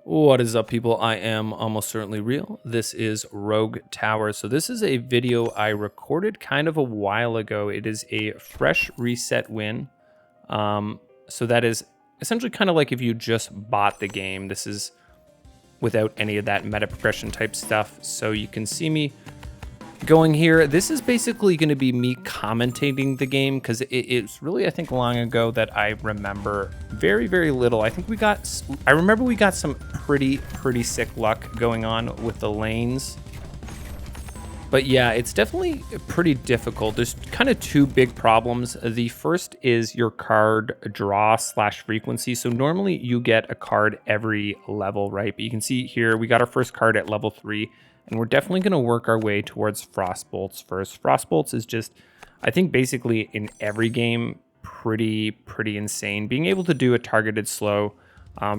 What is up, people? I am almost certainly real. This is Rogue Tower. So this is a video I recorded kind of a while ago. It is a fresh reset win. So that is essentially kind of like if you just bought the game. This is without any of that meta progression type stuff. So you can see me going here. This is basically going to be me commentating the game because it's really, I think, long ago that I remember very, very little. I remember we got some pretty sick luck going on with the lanes. But yeah, it's definitely pretty difficult. There's kind of two big problems. The first is your card draw / frequency. So normally you get a card every level, right? But you can see here, we got our first card at level 3. And we're definitely going to work our way towards Frostbolts first. Frostbolts is just, I think, basically in every game, pretty insane. Being able to do a targeted slow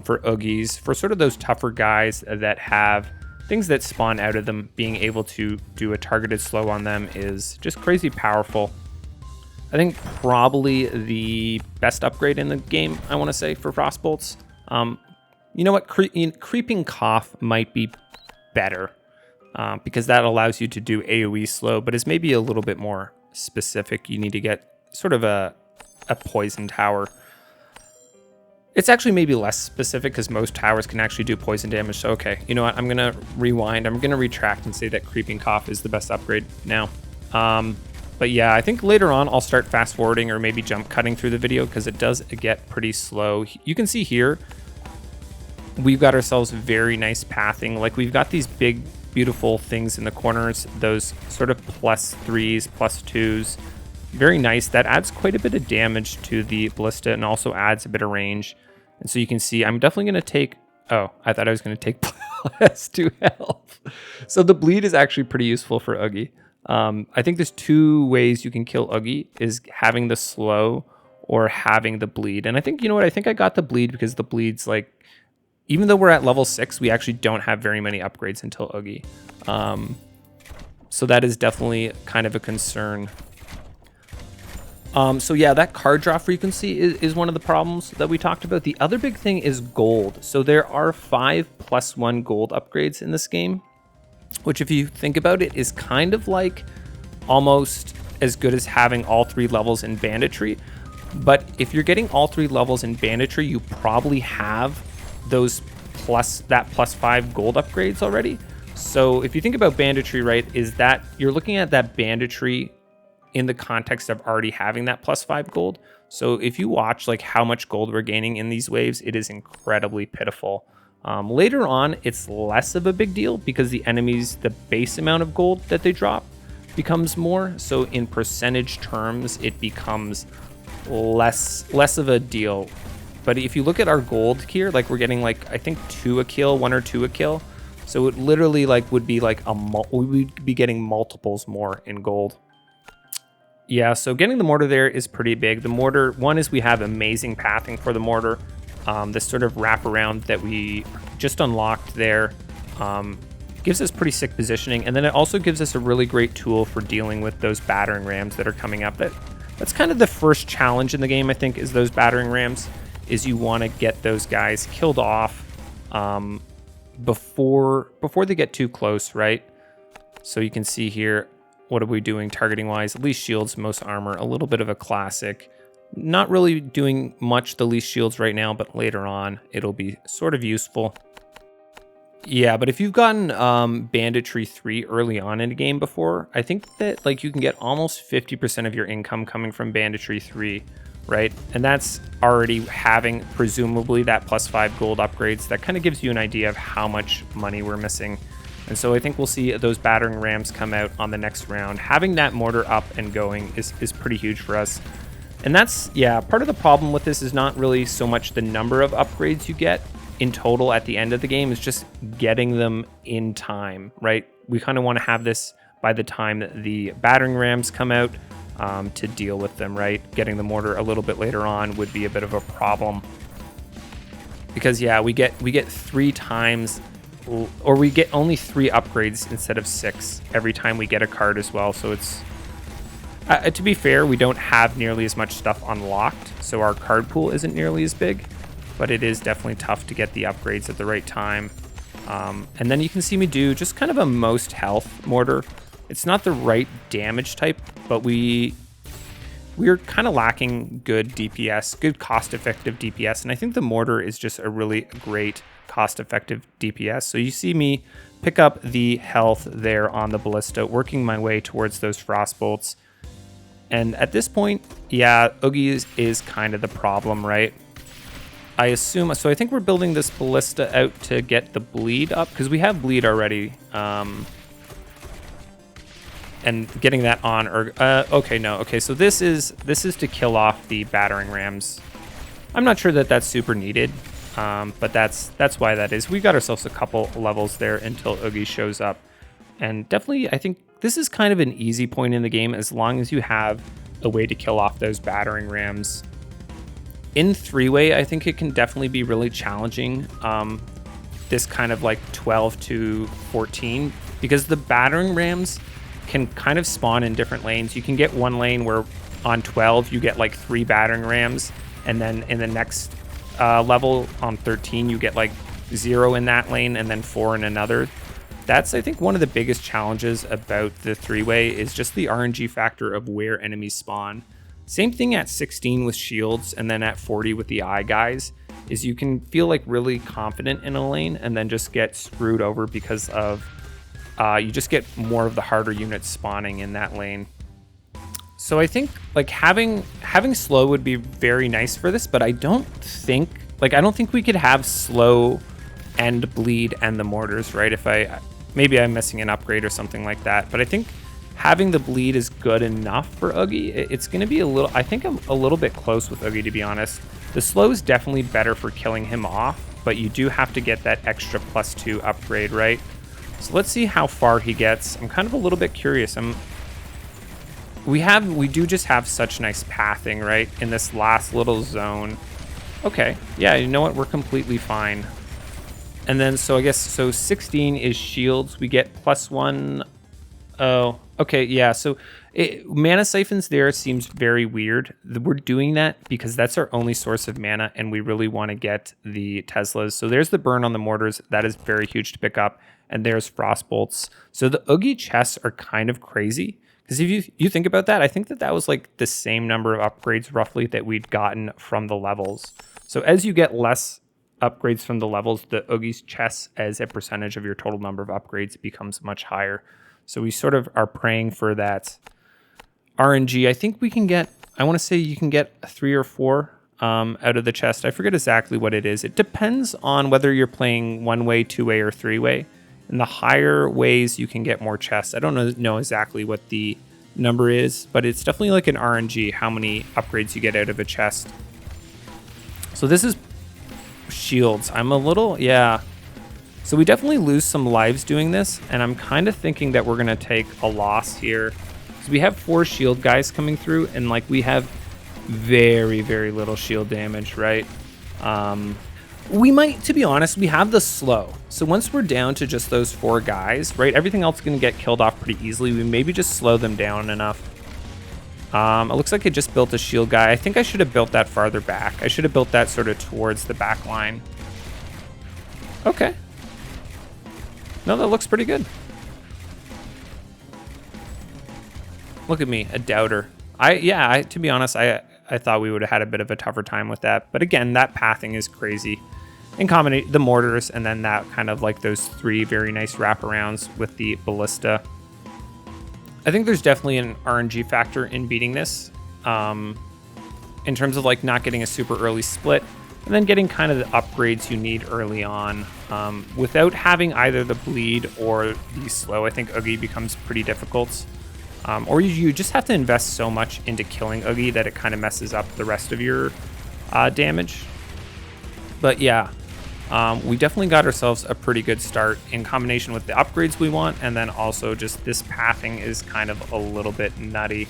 for Oogies, for sort of those tougher guys that have things that spawn out of them, being able to do a targeted slow on them is just crazy powerful. I think probably the best upgrade in the game, I want to say, for Frostbolts. You know what? Creeping Cough might be better. Because that allows you to do AoE slow, but is maybe a little bit more specific. You need to get sort of a poison tower. It's actually maybe less specific because most towers can actually do poison damage. So, okay, you know what? I'm going to rewind. I'm going to retract and say that Creeping Cough is the best upgrade now. But yeah, I think later on I'll start fast forwarding or maybe jump cutting through the video because it does get pretty slow. You can see here, we've got ourselves very nice pathing. Like, we've got these big beautiful things in the corners, those sort of +3s, +2s. Very nice. That adds quite a bit of damage to the ballista and also adds a bit of range. And so you can see I'm definitely going to take... Oh, I thought I was going to take +2 health. So the bleed is actually pretty useful for Oogie. I think there's two ways you can kill Oogie, is having the slow or having the bleed. And I think, you know what, I think I got the bleed because the bleed's like... Even though we're at level 6, we actually don't have very many upgrades until Oogie. So that is definitely kind of a concern. So yeah, that card draw frequency is one of the problems that we talked about. The other big thing is gold. So there are 5+1 gold upgrades in this game, which if you think about it is kind of like almost as good as having all 3 levels in banditry. But if you're getting all 3 levels in banditry, you probably have those +5 gold upgrades already. So if you think about banditry, right, is that you're looking at that banditry in the context of already having that +5 gold. So if you watch like how much gold we're gaining in these waves, it is incredibly pitiful. Later on, it's less of a big deal because the enemies, the base amount of gold that they drop becomes more. So in percentage terms, it becomes less of a deal. But if you look at our gold here, like we're getting like, I think 2 a kill, 1 or 2 a kill. So it literally like would be like we would be getting multiples more in gold. Yeah, so getting the mortar there is pretty big. The mortar, one is we have amazing pathing for the mortar. This sort of wraparound that we just unlocked there gives us pretty sick positioning. And then it also gives us a really great tool for dealing with those battering rams that are coming up. That's kind of the first challenge in the game, I think, is those battering rams. Is you want to get those guys killed off before they get too close, right? So you can see here, what are we doing targeting wise? Least shields, most armor, a little bit of a classic. Not really doing much the least shields right now, but later on it'll be sort of useful. Yeah, but if you've gotten Banditry 3 early on in a game before, I think that like you can get almost 50% of your income coming from Banditry 3. Right? And that's already having presumably that +5 gold upgrades. That kind of gives you an idea of how much money we're missing. And so I think we'll see those battering rams come out on the next round. Having that mortar up and going is pretty huge for us. And that's, yeah, part of the problem with this is not really so much the number of upgrades you get in total at the end of the game, is just getting them in time, right? We kind of want to have this by the time that the battering rams come out. To deal with them, right? Getting the mortar a little bit later on would be a bit of a problem. Because yeah, we get 3 times, or we get only 3 upgrades instead of 6 every time we get a card as well. So it's, to be fair, we don't have nearly as much stuff unlocked, so our card pool isn't nearly as big. but it is definitely tough to get the upgrades at the right time. And then you can see me do just kind of a most health mortar. It's not the right damage type, but we're kind of lacking good DPS, good cost-effective DPS, and I think the mortar is just a really great cost-effective DPS. So you see me pick up the health there on the ballista, working my way towards those frost bolts. And at this point, yeah, Oogies is kind of the problem, right? I assume, so I think we're building this ballista out to get the bleed up, because we have bleed already. And getting that on, or okay, no, okay, so this is to kill off the battering rams. I'm not sure that that's super needed, but that's why that is. We got ourselves a couple levels there until Oogie shows up, and definitely I think this is kind of an easy point in the game as long as you have a way to kill off those battering rams. In three-way, I think it can definitely be really challenging. This kind of like 12 to 14, because the battering rams can kind of spawn in different lanes. You can get one lane where on 12 you get like 3 battering rams, and then in the next level on 13 you get like 0 in that lane and then 4 in another. That's, I think, one of the biggest challenges about the three-way is just the RNG factor of where enemies spawn. Same thing at 16 with shields, and then at 40 with the eye guys, is you can feel like really confident in a lane and then just get screwed over because of you just get more of the harder units spawning in that lane. So I think like having slow would be very nice for this, but I don't think we could have slow and bleed and the mortars, right? Maybe I'm missing an upgrade or something like that, but I think having the bleed is good enough for Oogie. It's going to be I think I'm a little bit close with Oogie, to be honest. The slow is definitely better for killing him off, but you do have to get that extra +2 upgrade, right? So let's see how far he gets. I'm kind of a little bit curious. We do just have such nice pathing, right, in this last little zone. Okay, yeah, you know what? We're completely fine. And then, so I guess, 16 is shields. We get +1. Oh, okay, yeah. So mana siphons there seems very weird. We're doing that because that's our only source of mana, and we really want to get the Teslas. So there's the burn on the mortars. That is very huge to pick up. And there's frost bolts. So the Oogie chests are kind of crazy, because if you think about that, I think that was like the same number of upgrades roughly that we'd gotten from the levels. So as you get less upgrades from the levels, the Oogie's chests as a percentage of your total number of upgrades becomes much higher. So we sort of are praying for that RNG. I think we can get, I want to say you can get 3 or 4 out of the chest. I forget exactly what it is. It depends on whether you're playing 1-way, 2-way, or 3-way. In the higher ways, you can get more chests. I don't know exactly what the number is, but it's definitely like an RNG, how many upgrades you get out of a chest. So this is shields. I'm a little, yeah. So we definitely lose some lives doing this, and I'm kind of thinking that we're going to take a loss here. So we have 4 shield guys coming through, and like we have very, very little shield damage, right? We might, to be honest, we have the slow. So once we're down to just those 4 guys, right, everything else is going to get killed off pretty easily. We maybe just slow them down enough. It looks like I just built a shield guy. I think I should have built that farther back. I should have built that sort of towards the back line. Okay. No, that looks pretty good. Look at me, a doubter. To be honest, I thought we would have had a bit of a tougher time with that. But again, that pathing is crazy. In combination, the mortars, and then that kind of like those 3 very nice wraparounds with the ballista. I think there's definitely an RNG factor in beating this, in terms of like not getting a super early split, and then getting kind of the upgrades you need early on. Without having either the bleed or the slow, I think Oogie becomes pretty difficult. Or you just have to invest so much into killing Oogie that it kind of messes up the rest of your damage. But yeah, we definitely got ourselves a pretty good start in combination with the upgrades we want, and then also just this pathing is kind of a little bit nutty.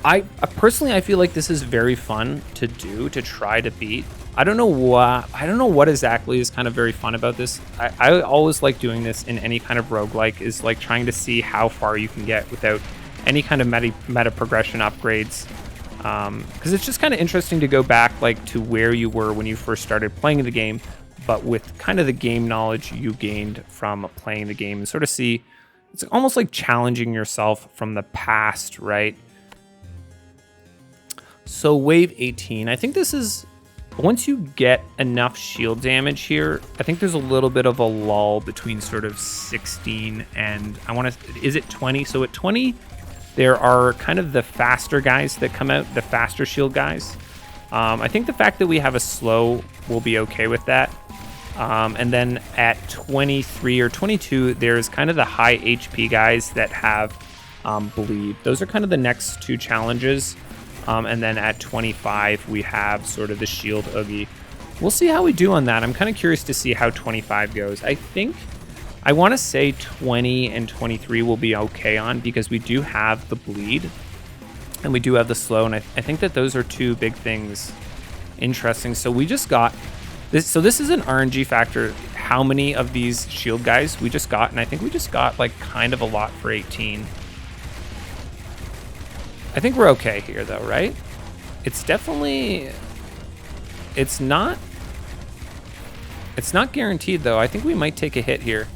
I feel like this is very fun to do, to try to beat. I don't know what exactly is kind of very fun about this. I always like doing this in any kind of roguelike, is like trying to see how far you can get without any kind of meta progression upgrades. because it's just kind of interesting to go back like to where you were when you first started playing the game, but with kind of the game knowledge you gained from playing the game, and sort of see, it's almost like challenging yourself from the past, right? So wave 18, I think this is, once you get enough shield damage here, I think there's a little bit of a lull between sort of 16 and, I want to, is it 20? So at 20, there are kind of the faster guys that come out, the faster shield guys. I think the fact that we have a slow will be okay with that. And then at 23 or 22, there's kind of the high HP guys that have bleed. Those are kind of the next two challenges. And then at 25, we have sort of the shield Oogie. We'll see how we do on that. I'm kind of curious to see how 25 goes. I want to say 20 and 23 will be okay on, because we do have the bleed and we do have the slow. And I think that those are two big things. Interesting. So we just got this. So this is an RNG factor. How many of these shield guys we just got? And I think we just got like kind of a lot for 18. I think we're okay here though, right? It's definitely, it's not guaranteed though. I think we might take a hit here.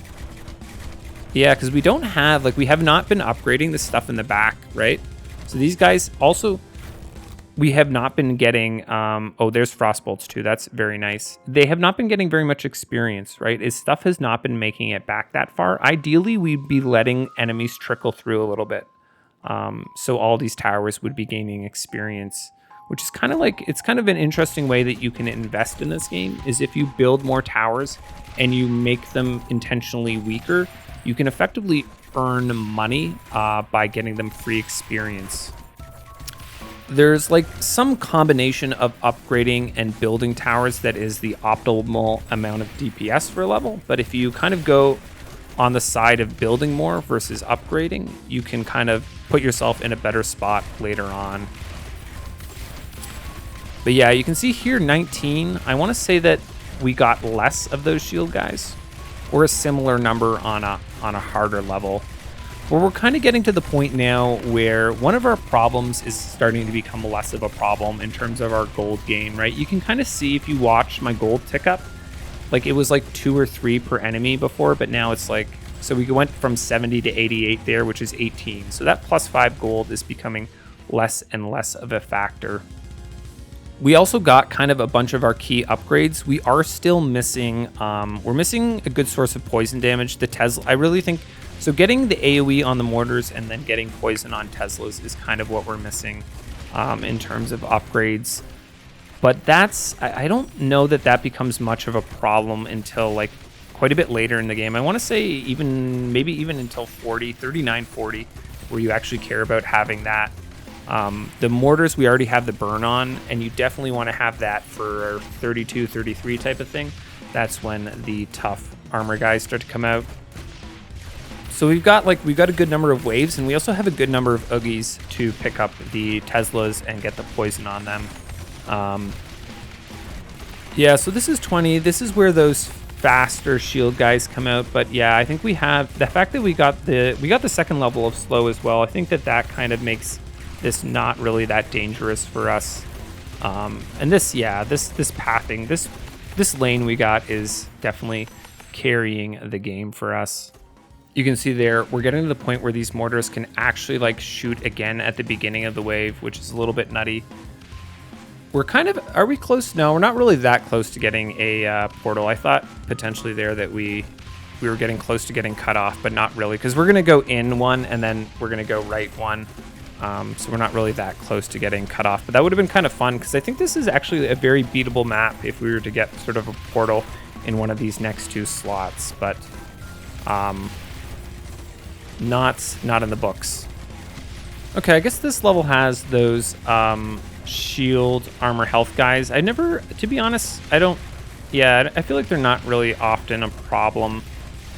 Yeah, because we don't have, like, we have not been upgrading the stuff in the back, right? So these guys also, we have not been getting, oh, there's frostbolts too. That's very nice. They have not been getting very much experience, right? His stuff has not been making it back that far. Ideally, we'd be letting enemies trickle through a little bit. So all these towers would be gaining experience, which is kind of like, it's kind of an interesting way that you can invest in this game, is if you build more towers and you make them intentionally weaker, you can effectively earn money by getting them free experience. There's like some combination of upgrading and building towers that is the optimal amount of DPS for a level, but if you kind of go on the side of building more versus upgrading, you can kind of put yourself in a better spot later on. But yeah, you can see here 19. I want to say that we got less of those shield guys, or a similar number on a harder level. Where we're kind of getting to the point now where one of our problems is starting to become less of a problem in terms of our gold gain, right? You can kind of see, if you watch my gold tick up, like it was like 2 or 3 per enemy before, but now it's like, so we went from 70 to 88 there, which is 18. So that plus 5 gold is becoming less and less of a factor. We also got kind of a bunch of our key upgrades. We are still missing, we're missing a good source of poison damage. The Tesla, I really think, so getting the AoE on the mortars and then getting poison on Teslas is kind of what we're missing in terms of upgrades. But that's, I don't know that that becomes much of a problem until like quite a bit later in the game. I want to say even, maybe even until 40, 39, 40, where you actually care about having that. The mortars, we already have the burn on, and you definitely want to have that for 32, 33 type of thing. That's when the tough armor guys start to come out. So we've got a good number of waves, and we also have a good number of Oogies to pick up the Teslas and get the poison on them. Yeah, so this is 20. This is where those faster shield guys come out. But yeah, I think we have the fact that we got the second level of slow as well. I think that kind of makes this not really that dangerous for us. And this pathing, this lane we got is definitely carrying the game for us. You can see there, we're getting to the point where these mortars can actually like shoot again at the beginning of the wave, which is a little bit nutty. We're kind of, are we close? No, we're not really that close to getting a portal. I thought potentially there that we were getting close to getting cut off, but not really, because we're going to go in one and then we're going to go right one. So we're not really that close to getting cut off, but that would have been kind of fun, because I think this is actually a very beatable map if we were to get sort of a portal in one of these next 2 slots, but not in the books. Okay, I guess this level has those shield armor health guys. I never, to be honest, I feel like they're not really often a problem.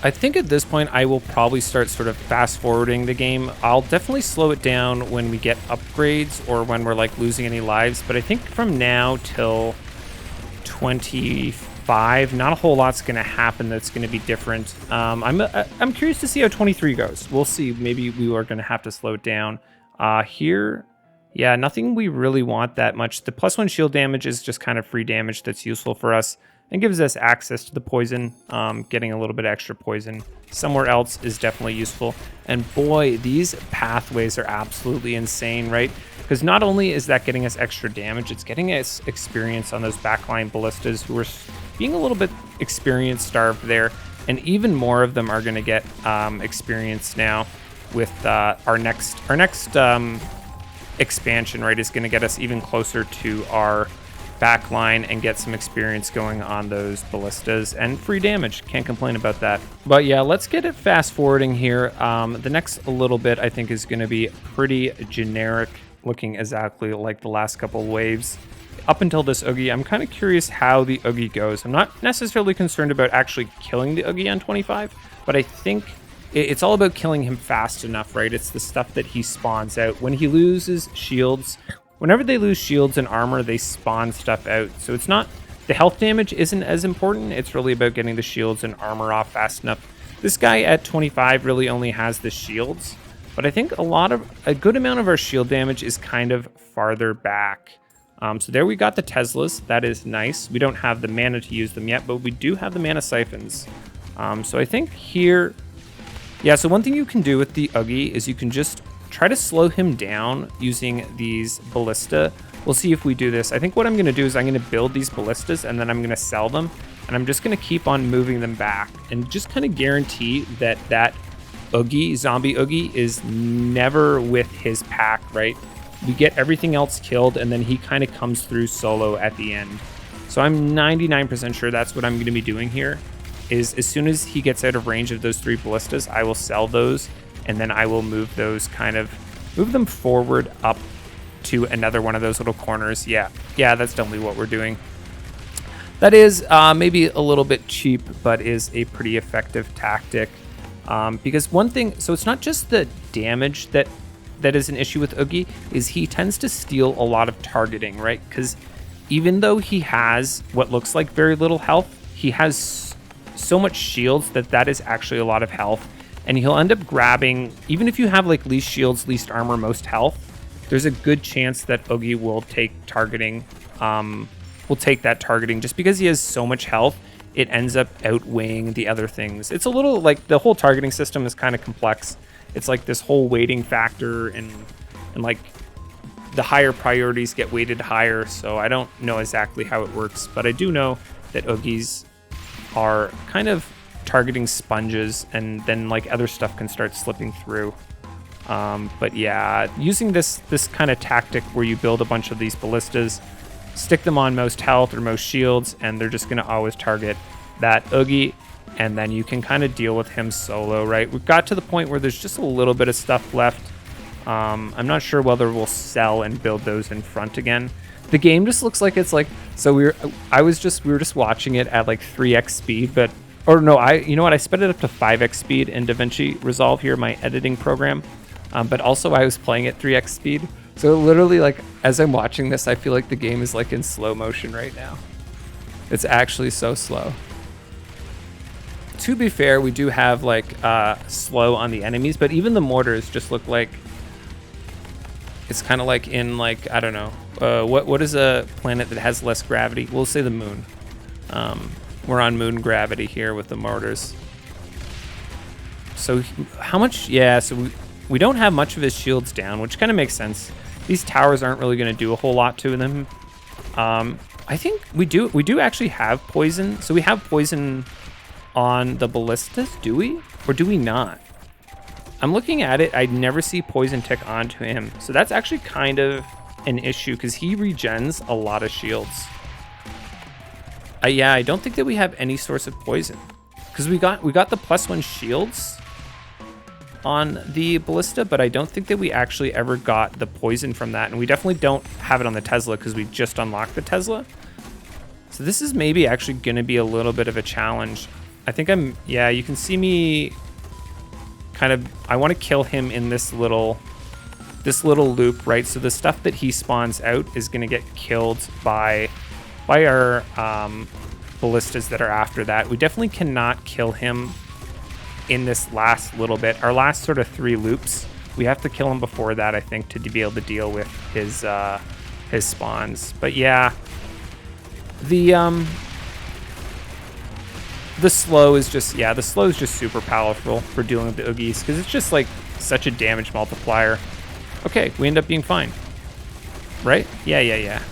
I think at this point I will probably start sort of fast forwarding the game. I'll definitely slow it down when we get upgrades or when we're like losing any lives, but I think from now till 25, not a whole lot's going to happen that's going to be different. I'm curious to see how 23 goes. We'll see. Maybe we are going to have to slow it down. Here, Yeah, nothing we really want that much. The +1 shield damage is just kind of free damage that's useful for us and gives us access to the poison. Getting a little bit extra poison somewhere else is definitely useful. And boy, these pathways are absolutely insane, right? Because not only is that getting us extra damage, it's getting us experience on those backline ballistas who are being a little bit experience starved there. And even more of them are going to get experience now with our next expansion, right, is going to get us even closer to our back line and get some experience going on those ballistas and free damage. Can't complain about that. But yeah, let's get it fast forwarding here. The next little bit I think is going to be pretty generic, looking exactly like the last couple waves. Up until this Oogie, I'm kind of curious how the Oogie goes. I'm not necessarily concerned about actually killing the Oogie on 25, but I think it's all about killing him fast enough, right? It's the stuff that he spawns out. When he loses shields, whenever they lose shields and armor, they spawn stuff out. So it's not, the health damage isn't as important. It's really about getting the shields and armor off fast enough. This guy at 25 really only has the shields, but I think a good amount of our shield damage is kind of farther back. So there we got the Teslas. That is nice. We don't have the mana to use them yet, but we do have the mana siphons. So I think here, yeah, so one thing you can do with the Oogie is you can just try to slow him down using these ballista. We'll see if we do this. I think what I'm going to do is I'm going to build these ballistas and then I'm going to sell them. And I'm just going to keep on moving them back and just kind of guarantee that that Oogie, zombie Oogie, is never with his pack, right? We get everything else killed, and then he kind of comes through solo at the end. So I'm 99% sure that's what I'm going to be doing here, is as soon as he gets out of range of those 3 ballistas, I will sell those, and then I will move those move them forward up to another one of those little corners. Yeah, that's definitely what we're doing. That is maybe a little bit cheap, but is a pretty effective tactic. Because one thing, so it's not just the damage that is an issue with Oogie, is he tends to steal a lot of targeting, right? Because even though he has what looks like very little health, he has so much shields that is actually a lot of health. And he'll end up grabbing, even if you have like least shields, least armor, most health, there's a good chance that Oogie will take targeting, will take that targeting just because he has so much health. It ends up outweighing the other things. It's a little like the whole targeting system is kind of complex. It's like this whole weighting factor and like the higher priorities get weighted higher. So I don't know exactly how it works, but I do know that Oogies are kind of targeting sponges and then like other stuff can start slipping through. But yeah, using this kind of tactic where you build a bunch of these ballistas, stick them on most health or most shields, and they're just going to always target that Oogie, and then you can kind of deal with him solo, right? We've got to the point where there's just a little bit of stuff left. I'm not sure whether we'll sell and build those in front again. The game just looks like it's like, so we were just watching it at like 3x speed, but, or no, you know what? I sped it up to 5x speed in DaVinci Resolve here, my editing program. But also I was playing at 3x speed. So literally, like, as I'm watching this, I feel like the game is like in slow motion right now. It's actually so slow. To be fair, we do have like slow on the enemies, but even the mortars just look like it's kind of like in like, I don't know, what is a planet that has less gravity? We'll say the moon. We're on moon gravity here with the mortars. So how much? Yeah, so we don't have much of his shields down, which kind of makes sense. These towers aren't really going to do a whole lot to them. I think we do actually have poison. So we have poison on the ballistas, do we? Or do we not? I'm looking at it. I never see poison tick onto him. So that's actually kind of an issue because he regens a lot of shields. Yeah, I don't think that we have any source of poison because we got the +1 shields on the ballista, but I don't think that we actually ever got the poison from that. And we definitely don't have it on the Tesla because we just unlocked the Tesla. So this is maybe actually going to be a little bit of a challenge. I think yeah, you can see me kind of, I want to kill him in this little loop, right? So the stuff that he spawns out is going to get killed by our ballistas that are after that. We definitely cannot kill him in this last little bit. Our last sort of 3 loops We have to kill him before that, I think, to be able to deal with his spawns. But yeah, the slow is just, yeah, the slow is just super powerful for dealing with the Oogies, because it's just like such a damage multiplier. Okay, we end up being fine, right? Yeah.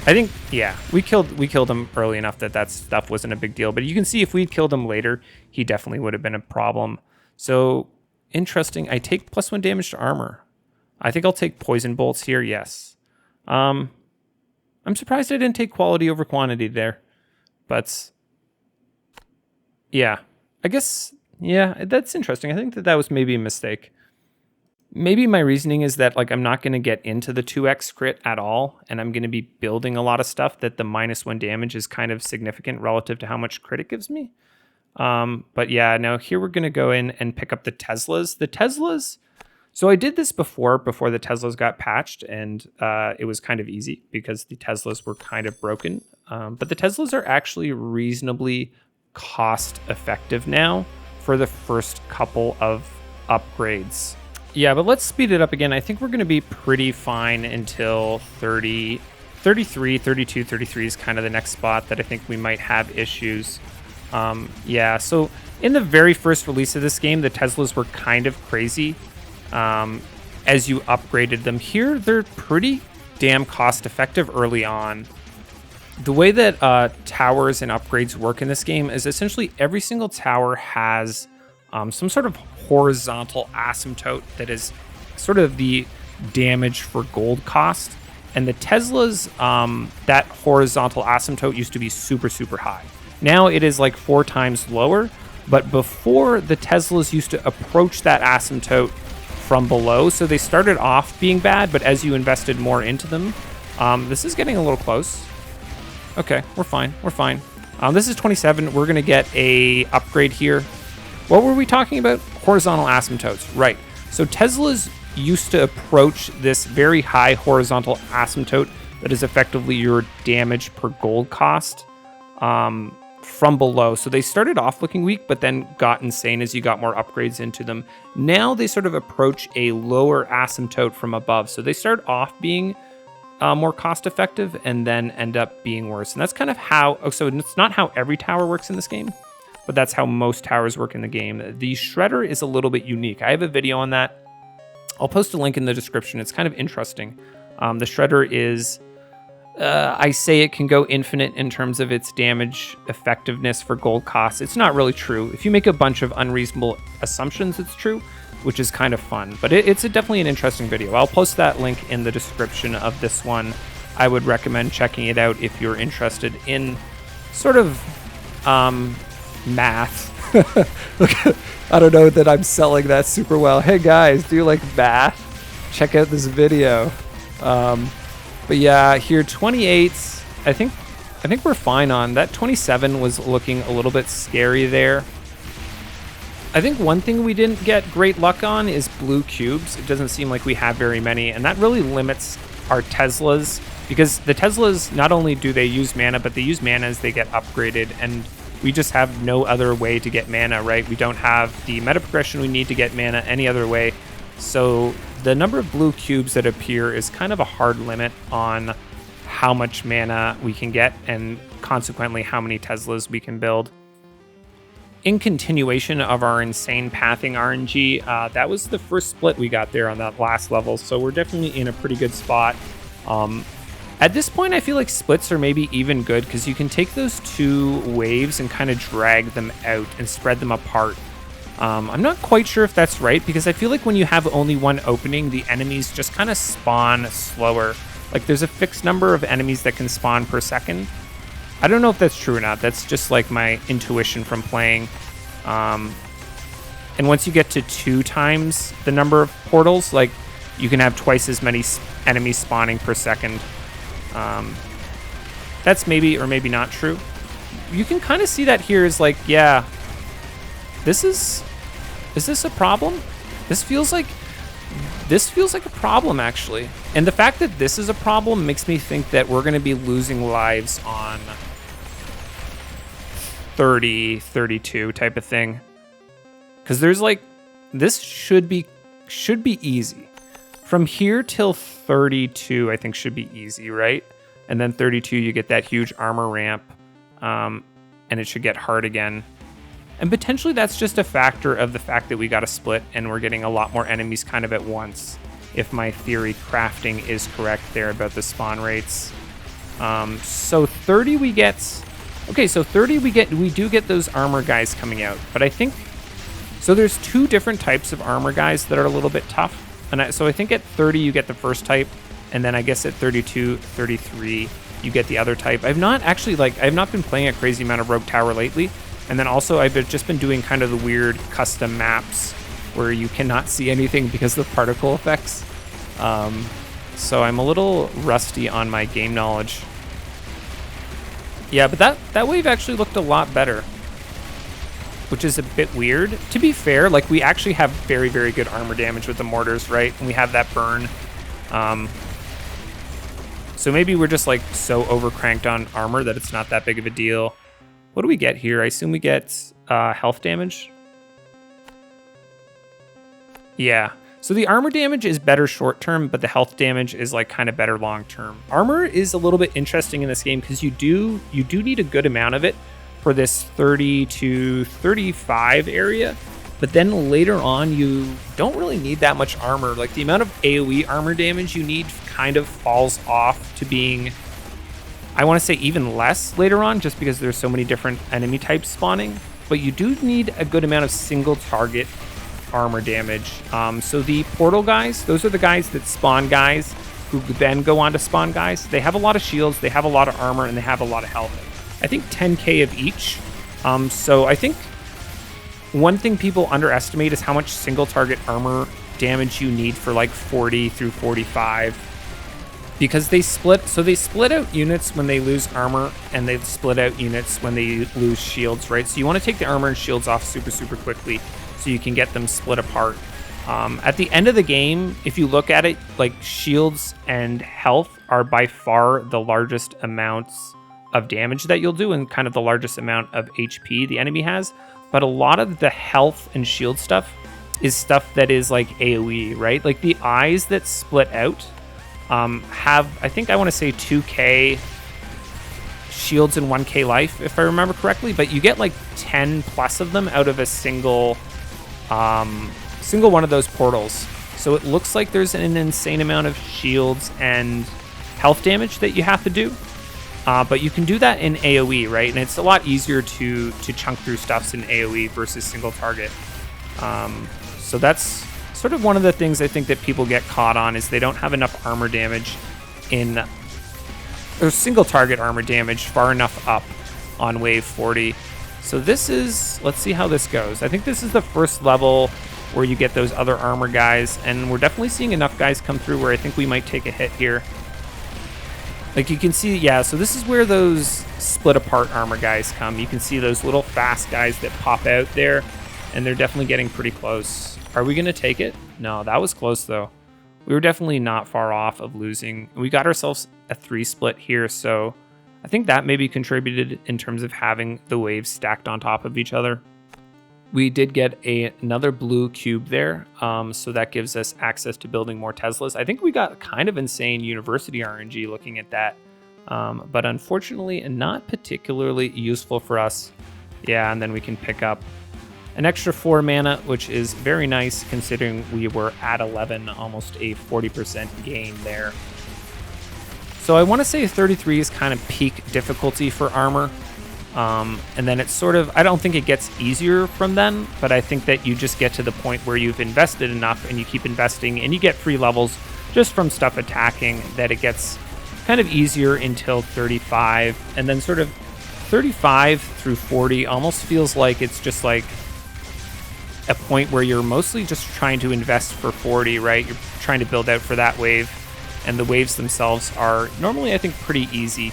I think, yeah, we killed him early enough that stuff wasn't a big deal. But you can see if we'd killed him later, he definitely would have been a problem. So interesting. I take +1 damage to armor. I think I'll take poison bolts here. Yes. I'm surprised I didn't take quality over quantity there, but yeah, I guess, yeah, that's interesting. I think that was maybe a mistake. Maybe my reasoning is that like I'm not going to get into the 2x crit at all, and I'm going to be building a lot of stuff that the -1 damage is kind of significant relative to how much crit it gives me. But yeah, no, here we're going to go in and pick up the Teslas. The Teslas, so I did this before the Teslas got patched, and it was kind of easy because the Teslas were kind of broken. But the Teslas are actually reasonably cost effective now for the first couple of upgrades. Yeah, but let's speed it up again. I think we're going to be pretty fine until 30, 33, 32, 33 is kind of the next spot that I think we might have issues. Yeah, so in the very first release of this game, the Teslas were kind of crazy as you upgraded them. Here, they're pretty damn cost effective early on. The way that towers and upgrades work in this game is essentially every single tower has some sort of horizontal asymptote that is sort of the damage for gold cost. And the Teslas, that horizontal asymptote used to be super, super high. Now it is like 4 times lower, but before the Teslas used to approach that asymptote from below. So they started off being bad, but as you invested more into them, this is getting a little close. Okay, we're fine. This is 27. We're going to get a upgrade here. What were we talking about? Horizontal asymptotes. Right. So Teslas used to approach this very high horizontal asymptote that is effectively your damage per gold cost from below. So they started off looking weak, but then got insane as you got more upgrades into them. Now they sort of approach a lower asymptote from above. So they start off being more cost effective and then end up being worse. And that's kind of how, so it's not how every tower works in this game, but that's how most towers work in the game. The Shredder is a little bit unique. I have a video on that. I'll post a link in the description. It's kind of interesting. The Shredder is, I say it can go infinite in terms of its damage effectiveness for gold costs. It's not really true. If you make a bunch of unreasonable assumptions, it's true, which is kind of fun. But it's definitely an interesting video. I'll post that link in the description of this one. I would recommend checking it out if you're interested in sort of math. I don't know that I'm selling that super well. Hey guys, do you like math? Check out this video. But yeah, here 28. I think we're fine on that. 27 was looking a little bit scary there. I think one thing we didn't get great luck on is blue cubes. It doesn't seem like we have very many, and that really limits our Teslas, because the Teslas, not only do they use mana, but they use mana as they get upgraded, and we just have no other way to get mana, right? We don't have the meta progression we need to get mana any other way. So the number of blue cubes that appear is kind of a hard limit on how much mana we can get, and consequently how many Teslas we can build. In continuation of our insane pathing RNG, that was the first split we got there on that last level, so we're definitely in a pretty good spot. At this point, I feel like splits are maybe even good, because you can take those 2 waves and kind of drag them out and spread them apart. I'm not quite sure if that's right, because I feel like when you have only one opening, the enemies just kind of spawn slower. Like there's a fixed number of enemies that can spawn per second. I don't know if that's true or not. That's just like my intuition from playing. And once you get to 2 times the number of portals, like you can have twice as many enemies spawning per second. That's maybe or maybe not true. You can kind of see that here is like, yeah, is this a problem? This feels like a problem, actually. And the fact that this is a problem makes me think that we're going to be losing lives on 30, 32 type of thing. Because there's like, this should be should be easy. From here till 32, I think should be easy, right? And then 32, you get that huge armor ramp, and it should get hard again. And potentially that's just a factor of the fact that we got a split and we're getting a lot more enemies kind of at once, if my theory crafting is correct there about the spawn rates. So 30 we get... Okay, so 30 we do get those armor guys coming out, but I think... So there's two different types of armor guys that are a little bit tough. And so I think at 30 you get the first type, and then I guess at 32, 33 you get the other type. I've not been playing a crazy amount of Rogue Tower lately, and then also I've just been doing kind of the weird custom maps where you cannot see anything because of the particle effects. So I'm a little rusty on my game knowledge. Yeah, but that wave actually looked a lot better, which is a bit weird. To be fair, like, we actually have very, very good armor damage with the mortars, right? And we have that burn. So maybe we're just, like, so overcranked on armor that it's not that big of a deal. What do we get here? I assume we get health damage. Yeah. So the armor damage is better short term, but the health damage is like kind of better long term. Armor is a little bit interesting in this game because you do need a good amount of it for this 30 to 35 area, but then later on you don't really need that much armor. Like, the amount of AoE armor damage you need kind of falls off to being, I want to say, even less later on, just because there's so many different enemy types spawning. But you do need a good amount of single target armor damage. So the portal guys, those are the guys that spawn guys who then go on to spawn guys. They have a lot of shields, they have a lot of armor, and they have a lot of health. I think 10k of each. So I think one thing people underestimate is how much single target armor damage you need for like 40 through 45. Because they split out units when they lose armor, and they split out units when they lose shields, right? So you want to take the armor and shields off super, super quickly so you can get them split apart. At the end of the game, if you look at it, like, shields and health are by far the largest amounts of damage that you'll do, and kind of the largest amount of HP the enemy has. But a lot of the health and shield stuff is stuff that is like AoE, right? Like, the eyes that split out have, I think I want to say 2k shields and 1k life, if I remember correctly, but you get like 10 plus of them out of a single one of those portals. So it looks like there's an insane amount of shields and health damage that you have to do. But you can do that in AoE, right? And it's a lot easier to chunk through stuffs in AoE versus single target. So that's sort of one of the things I think that people get caught on, is they don't have enough armor damage or single target armor damage far enough up on wave 40. So this is, let's see how this goes. I think this is the first level where you get those other armor guys, and we're definitely seeing enough guys come through where I think we might take a hit here. Like, you can see, yeah, so this is where those split apart armor guys come. You can see those little fast guys that pop out there, and they're definitely getting pretty close. Are we going to take it? No, that was close, though. We were definitely not far off of losing. We got ourselves a 3 split here, so I think that maybe contributed in terms of having the waves stacked on top of each other. We did get another blue cube there, so that gives us access to building more Teslas. I think we got kind of insane university RNG looking at that, but unfortunately not particularly useful for us. Yeah, and then we can pick up an extra 4 mana, which is very nice considering we were at 11, almost a 40% gain there. So I want to say 33 is kind of peak difficulty for armor. And then it's sort of, I don't think it gets easier from then, but I think that you just get to the point where you've invested enough and you keep investing and you get free levels just from stuff attacking, that it gets kind of easier until 35. And then sort of 35 through 40 almost feels like it's just like a point where you're mostly just trying to invest for 40, right? You're trying to build out for that wave, and the waves themselves are normally, I think, pretty easy.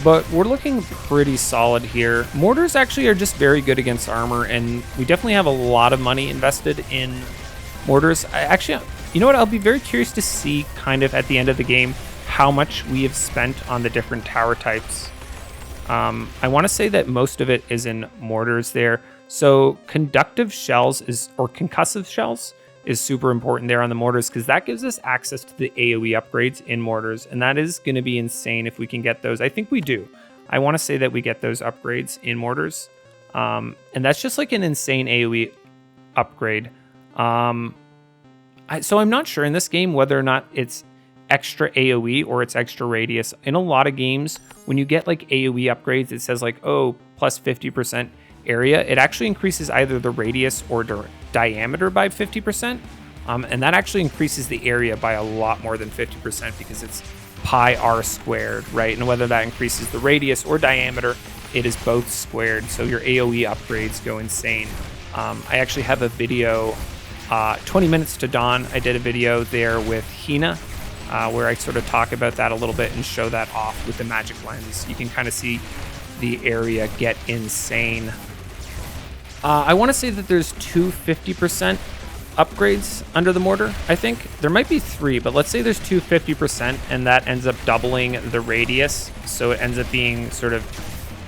But we're looking pretty solid here. Mortars actually are just very good against armor, and we definitely have a lot of money invested in mortars. Actually, you know what? I'll be very curious to see kind of at the end of the game how much we have spent on the different tower types. I want to say that most of it is in mortars there. So conductive shells or concussive shells is super important there on the mortars, because that gives us access to the AoE upgrades in mortars, and that is going to be insane if we can get those. I think we do. I want to say that we get those upgrades in mortars, and that's just like an insane AoE upgrade. So I'm not sure in this game whether or not it's extra AoE or it's extra radius. In a lot of games, when you get like AoE upgrades, it says like, oh, plus 50% area. It actually increases either the radius or diameter by 50%. And that actually increases the area by a lot more than 50% because it's pi r squared, right? And whether that increases the radius or diameter, it is both squared. So your AoE upgrades go insane. I actually have a video, 20 minutes to dawn. I did a video there with Hina, where I sort of talk about that a little bit and show that off with the magic lens. You can kind of see the area get insane. I want to say that there's two 50% upgrades under the mortar, I think. There might be three, but let's say there's two 50%, and that ends up doubling the radius. So it ends up being sort of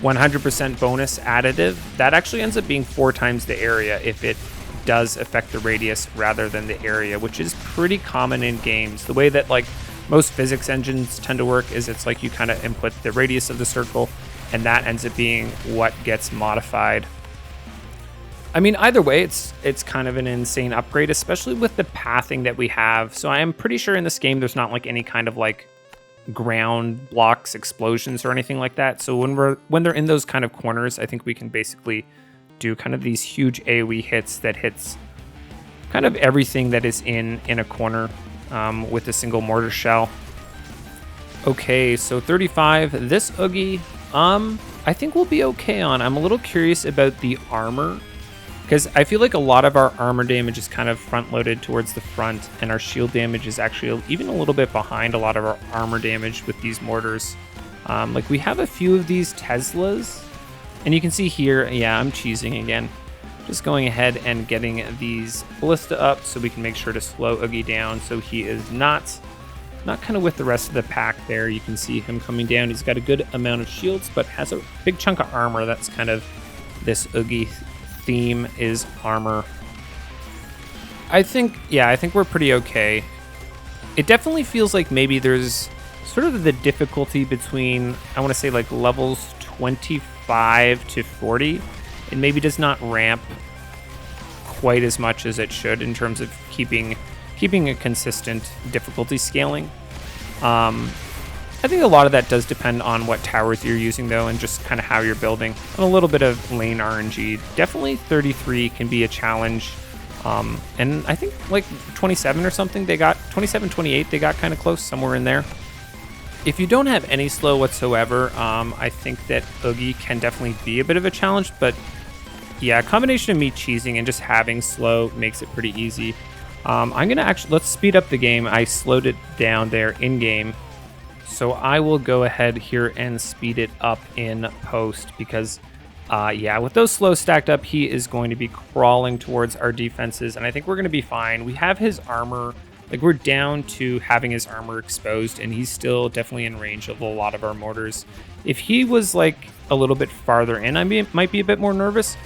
100% bonus additive. That actually ends up being 4 times the area if it does affect the radius rather than the area, which is pretty common in games. The way that like most physics engines tend to work is it's like you kind of input the radius of the circle, and that ends up being what gets modified. I mean, either way, it's kind of an insane upgrade, especially with the pathing that we have. So I am pretty sure in this game there's not like any kind of like ground blocks, explosions, or anything like that. So when they're in those kind of corners, I think we can basically do kind of these huge AoE hits that hits kind of everything that is in a corner with a single mortar shell. Okay, so 35. This Oogie, I think we'll be okay on. I'm a little curious about the armor, because I feel like a lot of our armor damage is kind of front-loaded towards the front, and our shield damage is actually even a little bit behind a lot of our armor damage with these mortars. Like we have a few of these Teslas, and you can see here, yeah, I'm cheesing again. Just going ahead and getting these ballista up so we can make sure to slow Oogie down so he is not kind of with the rest of the pack there. You can see him coming down. He's got a good amount of shields, but has a big chunk of armor. That's kind of this Oogie theme, is armor. I think we're pretty okay. It definitely feels like maybe there's sort of the difficulty between, I want to say like levels 25 to 40. It maybe does not ramp quite as much as it should in terms of keeping a consistent difficulty scaling. I think a lot of that does depend on what towers you're using, though, and just kind of how you're building, and a little bit of lane RNG. Definitely 33 can be a challenge. And I think like 27 or something, they got 27, 28, they got kind of close, somewhere in there. If you don't have any slow whatsoever, I think that Oogie can definitely be a bit of a challenge, but yeah, a combination of me cheesing and just having slow makes it pretty easy. I'm gonna actually, let's speed up the game. I slowed it down there in game. So I will go ahead here and speed it up in post because, yeah, with those slows stacked up, he is going to be crawling towards our defenses, and I think we're going to be fine. We have his armor, like we're down to having his armor exposed, and he's still definitely in range of a lot of our mortars. If he was like a little bit farther in, I might be a bit more nervous.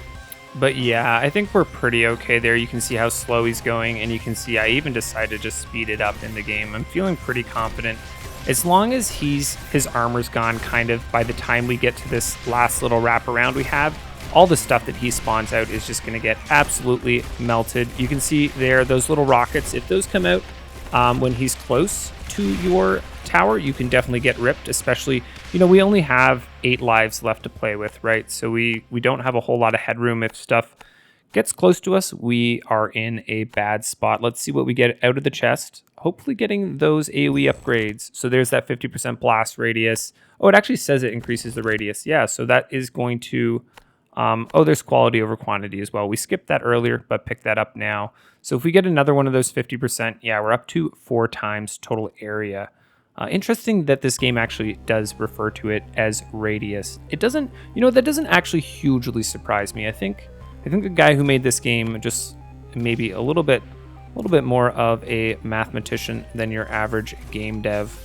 But yeah, I think we're pretty okay there. You can see how slow he's going, and you can see I even decided to just speed it up in the game. I'm feeling pretty confident. As long as his armor's gone kind of by the time we get to this last little wraparound we have, all the stuff that he spawns out is just going to get absolutely melted. You can see there those little rockets. If those come out when he's close to your tower, you can definitely get ripped, especially, you know, we only have 8 lives left to play with, right? So we don't have a whole lot of headroom. If stuff gets close to us, we are in a bad spot. Let's see what we get out of the chest. Hopefully getting those AoE upgrades. So there's that 50% blast radius. Oh, it actually says it increases the radius. Yeah, so that is going to... oh, there's quality over quantity as well. We skipped that earlier, but picked that up now. So if we get another one of those 50%, yeah, we're up to 4 times total area. Interesting that this game actually does refer to it as radius. It doesn't, you know, that doesn't actually hugely surprise me. I think the guy who made this game just maybe a little bit more of a mathematician than your average game dev.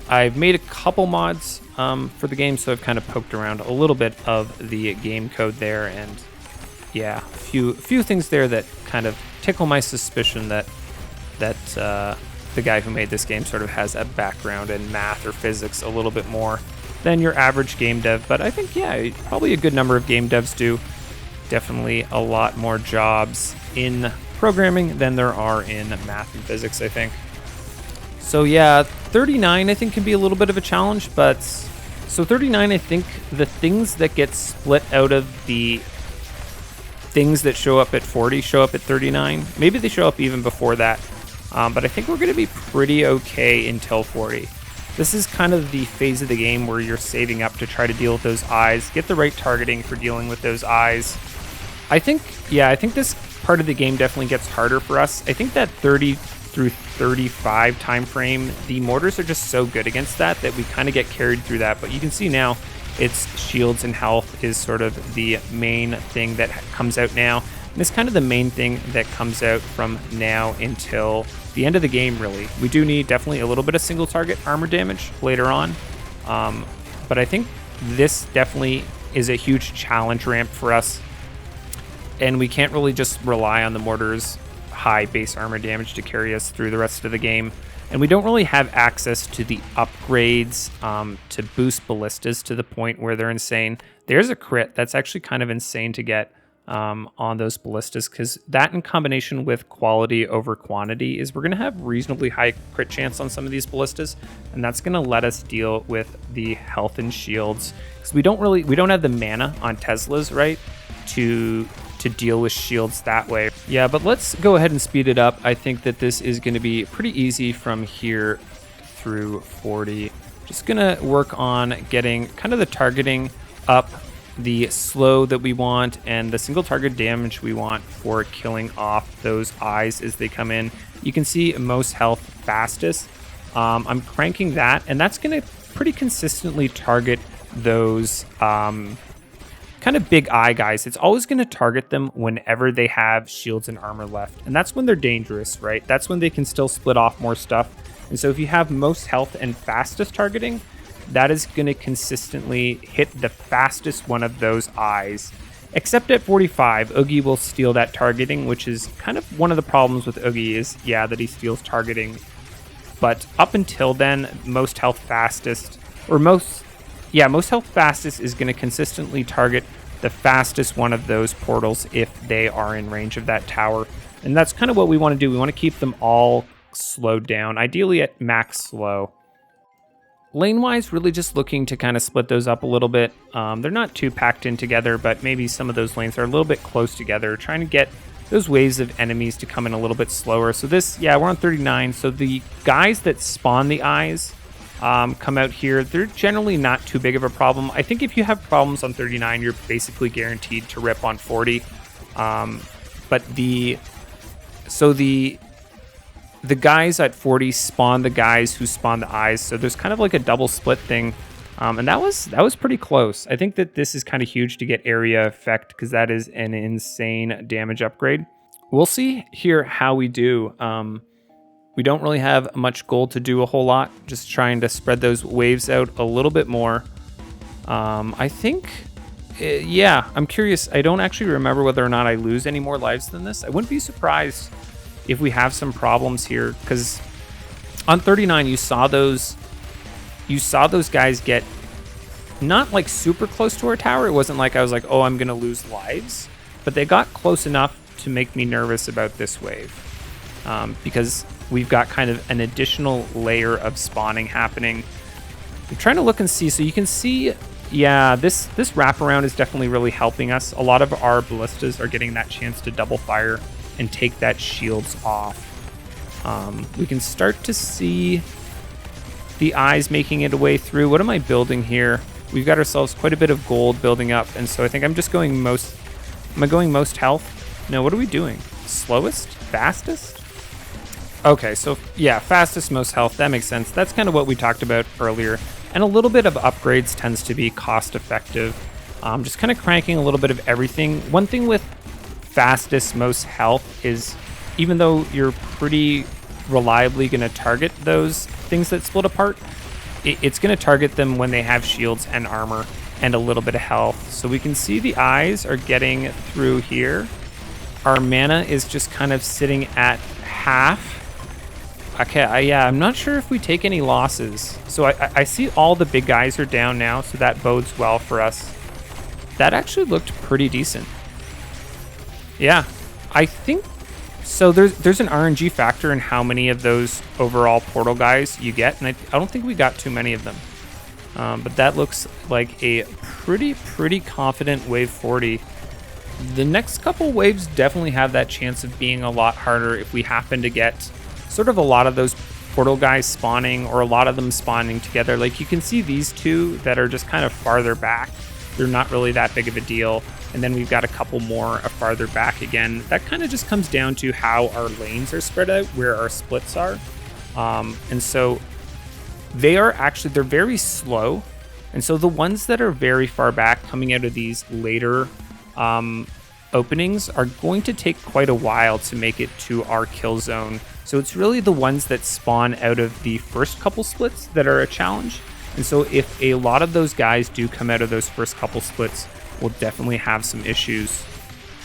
I've made a couple mods for the game, so I've kind of poked around a little bit of the game code there, and yeah, a few things there that kind of tickle my suspicion that that the guy who made this game sort of has a background in math or physics a little bit more than your average game dev. But I think, yeah, probably a good number of game devs do. Definitely a lot more jobs in programming than there are in math and physics, I think. So yeah, 39 I think can be a little bit of a challenge, but so 39, I think the things that get split out of the things that show up at 40 show up at 39. Maybe they show up even before that, but I think we're going to be pretty okay until 40. This is kind of the phase of the game where you're saving up to try to deal with those eyes, get the right targeting for dealing with those eyes. I think this part of the game definitely gets harder for us. I think that 30 through 35 time frame, the mortars are just so good against that we kind of get carried through that. But you can see now it's shields and health is sort of the main thing that comes out now. And it's kind of the main thing that comes out from now until the end of the game, really. We do need definitely a little bit of single target armor damage later on. But I think this definitely is a huge challenge ramp for us. And we can't really just rely on the mortars high base armor damage to carry us through the rest of the game. And we don't really have access to the upgrades to boost ballistas to the point where they're insane. There's a crit that's actually kind of insane to get on those ballistas, because that in combination with quality over quantity is we're going to have reasonably high crit chance on some of these ballistas, and that's going to let us deal with the health and shields, because we don't have the mana on Teslas, right, to deal with shields that way. Yeah, but let's go ahead and speed it up. I think that this is going to be pretty easy from here through 40. Just going to work on getting kind of the targeting up, the slow that we want, and the single target damage we want for killing off those eyes as they come in. You can see most health fastest. I'm cranking that, and that's going to pretty consistently target those kind of big eye guys. It's always going to target them whenever they have shields and armor left. And that's when they're dangerous, right? That's when they can still split off more stuff. And so if you have most health and fastest targeting, that is going to consistently hit the fastest one of those eyes. Except at 45, Oogie will steal that targeting, which is kind of one of the problems with Oogie is, yeah, that he steals targeting. But up until then, most health fastest is going to consistently target the fastest one of those portals if they are in range of that tower. And that's kind of what we want to do. We want to keep them all slowed down, ideally at max slow. Lane-wise, really just looking to kind of split those up a little bit. They're not too packed in together, but maybe some of those lanes are a little bit close together, trying to get those waves of enemies to come in a little bit slower. So this, yeah, we're on 39. So the guys that spawn the eyes come out here, they're generally not too big of a problem. I think if you have problems on 39, you're basically guaranteed to rip on 40. But the guys at 40 spawn the guys who spawn the eyes, so there's kind of like a double split thing, and that was pretty close. I think that this is kind of huge to get area effect, because that is an insane damage upgrade. We'll see here how we do. We don't really have much gold to do a whole lot, just trying to spread those waves out a little bit more. I think, yeah, I'm curious. I don't actually remember whether or not I lose any more lives than this. I wouldn't be surprised if we have some problems here, because on 39 you saw those guys get not like super close to our tower. It wasn't like I was like, oh, I'm gonna lose lives, but they got close enough to make me nervous about this wave, because we've got kind of an additional layer of spawning happening. I'm trying to look and see, so you can see, yeah, this wraparound is definitely really helping us. A lot of our ballistas are getting that chance to double fire and take that shields off. We can start to see the eyes making it a way through. What am I building here? We've got ourselves quite a bit of gold building up, and so I think I'm just going most... Am I going most health? No, what are we doing? Slowest? Fastest? Okay, so yeah, fastest, most health. That makes sense. That's kind of what we talked about earlier. And a little bit of upgrades tends to be cost effective. Just kind of cranking a little bit of everything. One thing with fastest, most health is, even though you're pretty reliably going to target those things that split apart, it's going to target them when they have shields and armor and a little bit of health. So we can see the eyes are getting through here. Our mana is just kind of sitting at half. Okay, yeah, I'm not sure if we take any losses. So I see all the big guys are down now, so that bodes well for us. That actually looked pretty decent. Yeah, I think so. There's an RNG factor in how many of those overall portal guys you get, and I don't think we got too many of them. But that looks like a pretty confident wave 40. The next couple waves definitely have that chance of being a lot harder if we happen to get sort of a lot of those portal guys spawning, or a lot of them spawning together. Like you can see these two that are just kind of farther back. They're not really that big of a deal. And then we've got a couple more farther back again. That kind of just comes down to how our lanes are spread out, where our splits are. And so they're very slow. And so the ones that are very far back coming out of these later openings are going to take quite a while to make it to our kill zone. So it's really the ones that spawn out of the first couple splits that are a challenge. And so if a lot of those guys do come out of those first couple splits, we'll definitely have some issues.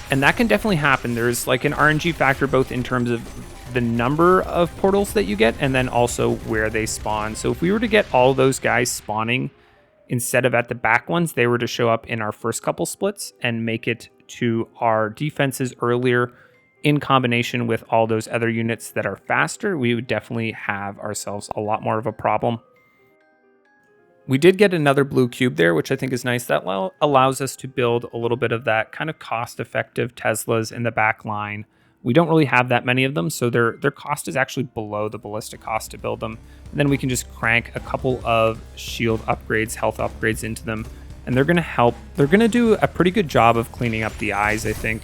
And that can definitely happen. There's like an RNG factor both in terms of the number of portals that you get and then also where they spawn. So if we were to get all those guys spawning instead of at the back ones, they were to show up in our first couple splits and make it to our defenses earlier in combination with all those other units that are faster, we would definitely have ourselves a lot more of a problem. We did get another blue cube there, which I think is nice. That allows us to build a little bit of that kind of cost-effective Teslas in the back line. We don't really have that many of them, so their cost is actually below the ballista cost to build them. And then we can just crank a couple of shield upgrades, health upgrades into them, and they're going to help. They're going to do a pretty good job of cleaning up the eyes, I think.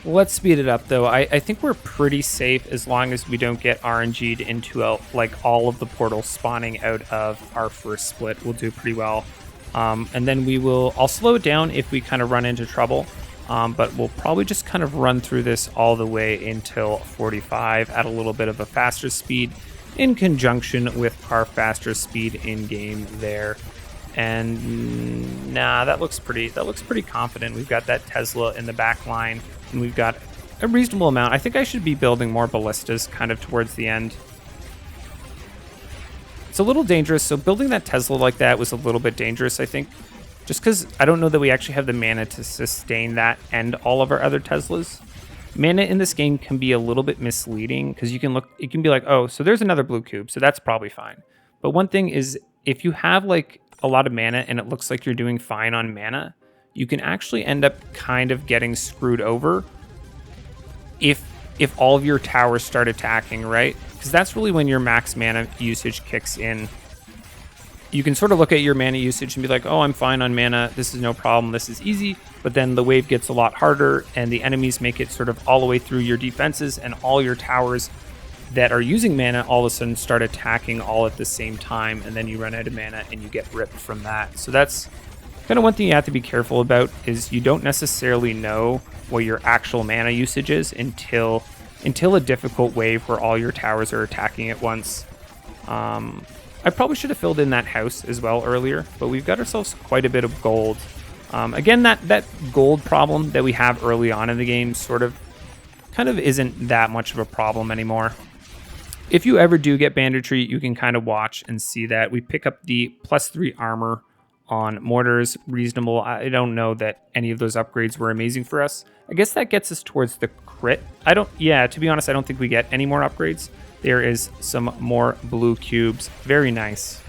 Let's speed it up, though. I think we're pretty safe as long as we don't get RNG'd into like all of the portals spawning out of our first split. We'll do pretty well. And then I'll slow it down if we kind of run into trouble. But we'll probably just kind of run through this all the way until 45 at a little bit of a faster speed in conjunction with our faster speed in game there. And that looks pretty confident. We've got that Tesla in the back line, and we've got a reasonable amount. I think I should be building more ballistas kind of towards the end. It's a little dangerous, so building that Tesla like that was a little bit dangerous, I think. Just because I don't know that we actually have the mana to sustain that and all of our other Teslas. Mana in this game can be a little bit misleading because it can be like, oh, so there's another blue cube, so that's probably fine. But one thing is, if you have like a lot of mana and it looks like you're doing fine on mana, you can actually end up kind of getting screwed over if all of your towers start attacking, right? Because that's really when your max mana usage kicks in. You can sort of look at your mana usage and be like, oh, I'm fine on mana. This is no problem. This is easy. But then the wave gets a lot harder and the enemies make it sort of all the way through your defenses, and all your towers that are using mana all of a sudden start attacking all at the same time. And then you run out of mana and you get ripped from that. So that's kind of one thing you have to be careful about, is you don't necessarily know what your actual mana usage is until a difficult wave where all your towers are attacking at once. I probably should have filled in that house as well earlier, but we've got ourselves quite a bit of gold. Again, that gold problem that we have early on in the game kind of isn't that much of a problem anymore. If you ever do get banditry, you can kind of watch and see that we pick up the +3 armor on mortars, reasonable. I don't know that any of those upgrades were amazing for us. I guess that gets us towards the crit. To be honest, I don't think we get any more upgrades. There is some more blue cubes. Very nice.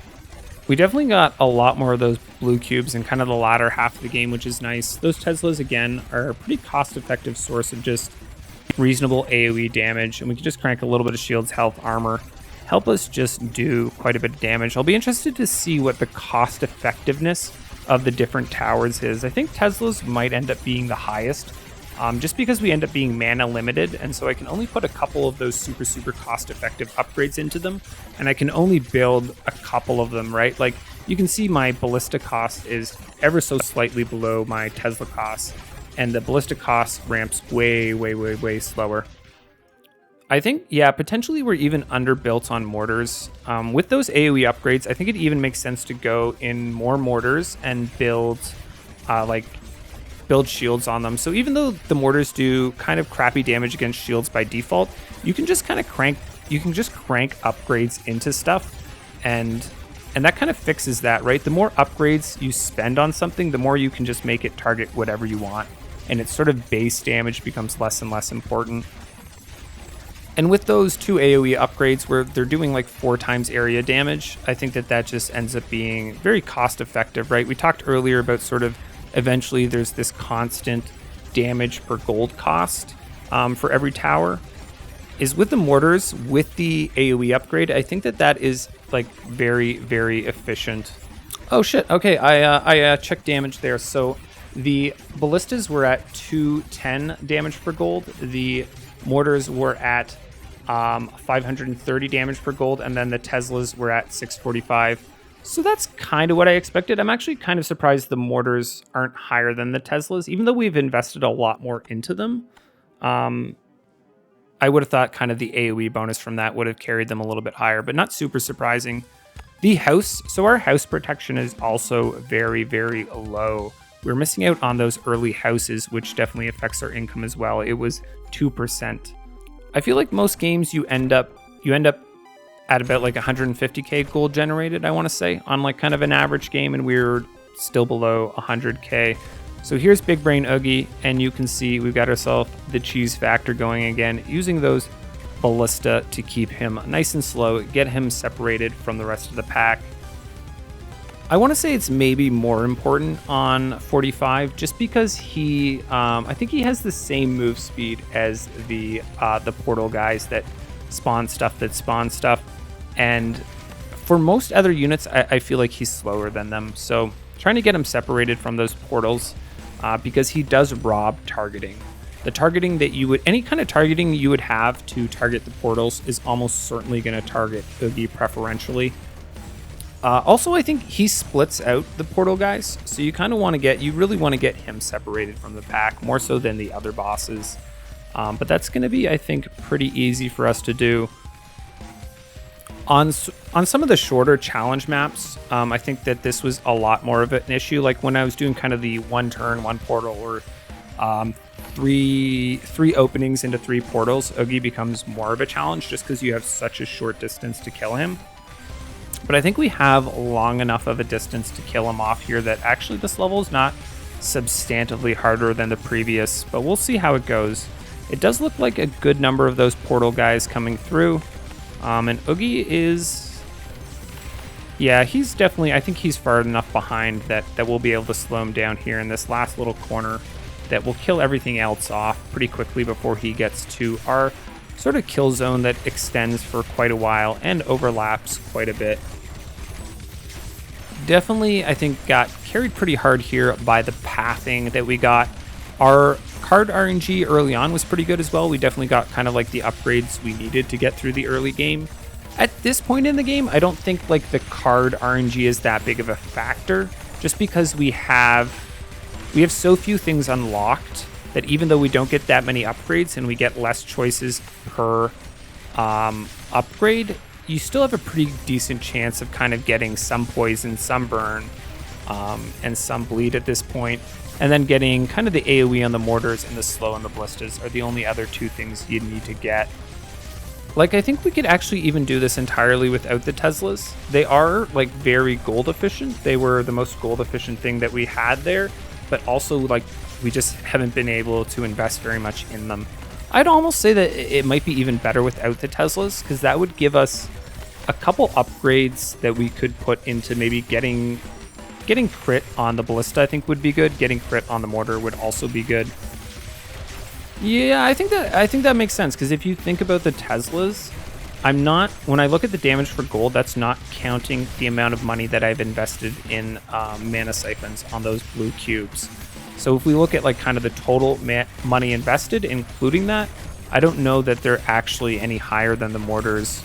We definitely got a lot more of those blue cubes in kind of the latter half of the game, which is nice. Those Teslas, again, are a pretty cost-effective source of just reasonable AoE damage, and we can just crank a little bit of shields, health, armor, help us just do quite a bit of damage. I'll be interested to see what the cost-effectiveness of the different towers is. I think Teslas might end up being the highest, just because we end up being mana limited, and so I can only put a couple of those super cost-effective upgrades into them, and I can only build a couple of them, right? Like, you can see my ballista cost is ever so slightly below my Tesla cost, and the ballista cost ramps way slower. I think, yeah, potentially we're even underbuilt on mortars. With those AoE upgrades, I think it even makes sense to go in more mortars and build shields on them. So even though the mortars do kind of crappy damage against shields by default, you can just kind of crank you can just crank upgrades into stuff, and that kind of fixes that, right? The more upgrades you spend on something, the more you can just make it target whatever you want, and its sort of base damage becomes less and less important. And with those 2 AoE upgrades where they're doing like 4 times area damage, I think that just ends up being very cost effective, right? We talked earlier about sort of eventually there's this constant damage per gold cost for every tower. Is with the mortars, with the AoE upgrade, I think that is like very, very efficient. Oh shit, okay, I checked damage there. So the ballistas were at 210 damage per gold. The mortars were at 530 damage per gold, and then the Teslas were at 645. So that's kind of what I expected. I'm actually kind of surprised the mortars aren't higher than the Teslas, even though we've invested a lot more into them. I would have thought kind of the AoE bonus from that would have carried them a little bit higher, but not super surprising. The house, so our house protection is also very, very low. We're missing out on those early houses, which definitely affects our income as well. It was 2%. I feel like most games you end up at about like 150k gold generated, I want to say, on like kind of an average game, and we're still below 100k. So here's Big Brain Oogie, and you can see we've got ourselves the cheese factor going again, using those ballista to keep him nice and slow, get him separated from the rest of the pack. I want to say it's maybe more important on 45, just because he, I think he has the same move speed as the portal guys that spawn stuff. And for most other units, I feel like he's slower than them. So trying to get him separated from those portals, because he does rob targeting. The targeting that you would, any kind of targeting you would have to target the portals is almost certainly going to target Oogie preferentially. Also, I think he splits out the portal guys, so you kind of want to you really want to get him separated from the pack, more so than the other bosses. But that's going to be, I think, pretty easy for us to do. On some of the shorter challenge maps, I think that this was a lot more of an issue. Like when I was doing kind of the 1 turn, 1 portal, or three openings into 3 portals, Oogie becomes more of a challenge just because you have such a short distance to kill him. But I think we have long enough of a distance to kill him off here that actually this level is not substantively harder than the previous, but we'll see how it goes. It does look like a good number of those portal guys coming through. And Oogie is, yeah, he's definitely, I think he's far enough behind that we'll be able to slow him down here in this last little corner, that will kill everything else off pretty quickly before he gets to our sort of kill zone that extends for quite a while and overlaps quite a bit. Definitely, I think, got carried pretty hard here by the pathing that we got. Our card RNG early on was pretty good as well. We definitely got kind of like the upgrades we needed to get through the early game. At this point in the game, I don't think like the card RNG is that big of a factor, just because we have so few things unlocked that even though we don't get that many upgrades and we get less choices per upgrade, you still have a pretty decent chance of kind of getting some poison, some burn, and some bleed at this point. And then getting kind of the AoE on the mortars and the slow on the ballistas are the only other 2 things you need to get. Like, I think we could actually even do this entirely without the Teslas. They are like very gold efficient. They were the most gold efficient thing that we had there, but also like we just haven't been able to invest very much in them. I'd almost say that it might be even better without the Teslas, because that would give us a couple upgrades that we could put into maybe getting crit on the ballista. I think would be good. Getting crit on the mortar would also be good. Yeah, I think that makes sense, because if you think about the Teslas, when I look at the damage for gold, that's not counting the amount of money that I've invested in mana siphons on those blue cubes. So if we look at like kind of the total money invested, including that, I don't know that they're actually any higher than the mortars.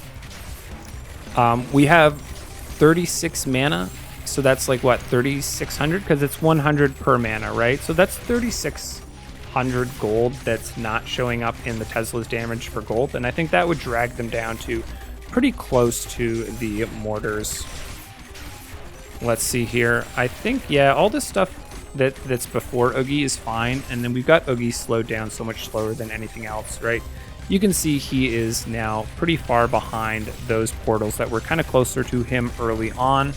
We have 36 mana, so that's like what, 3,600? Because it's 100 per mana, right? So that's 3,600 gold that's not showing up in the Tesla's damage for gold, and I think that would drag them down to pretty close to the mortars. Let's see here. I think, yeah, all this stuff that's before Oogie is fine, and then we've got Oogie slowed down so much slower than anything else, right? you can see he is now pretty far behind those portals that were kind of closer to him early on.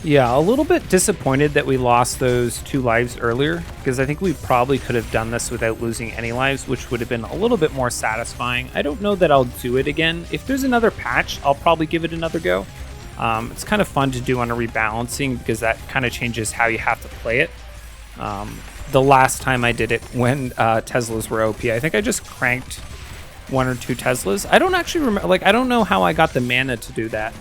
Yeah, a little bit disappointed that we lost those 2 lives earlier, because I think we probably could have done this without losing any lives, which would have been a little bit more satisfying. I don't know that I'll do it again. If there's another patch, I'll probably give it another go. It's kind of fun to do on a rebalancing, because that kind of changes how you have to play it. The last time I did it when Teslas were OP, I think I just cranked 1 or 2 Teslas. I don't actually remember, like, I don't know how I got the mana to do that.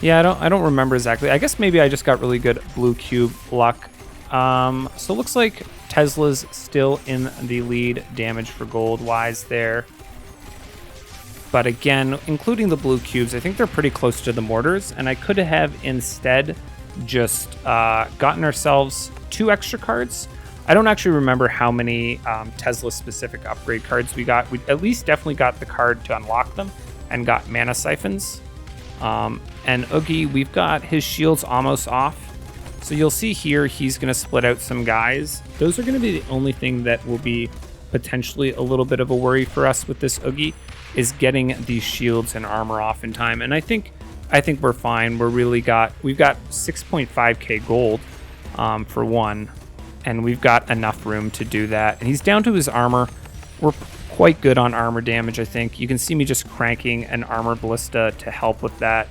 Yeah, I don't remember exactly. I guess maybe I just got really good blue cube luck. So it looks like Tesla's still in the lead damage for gold wise there. But again, including the blue cubes, I think they're pretty close to the mortars, and I could have instead just gotten ourselves 2 extra cards. I don't actually remember how many Tesla specific upgrade cards we got. We at least definitely got the card to unlock them and got mana siphons. And Oogie, we've got his shields almost off. So you'll see here, he's going to split out some guys. Those are going to be the only thing that will be potentially a little bit of a worry for us with this Oogie, is getting these shields and armor off in time. And I think we're fine. We've got 6.5k gold for one, and we've got enough room to do that. And he's down to his armor. We're quite good on armor damage, I think. You can see me just cranking an armor ballista to help with that.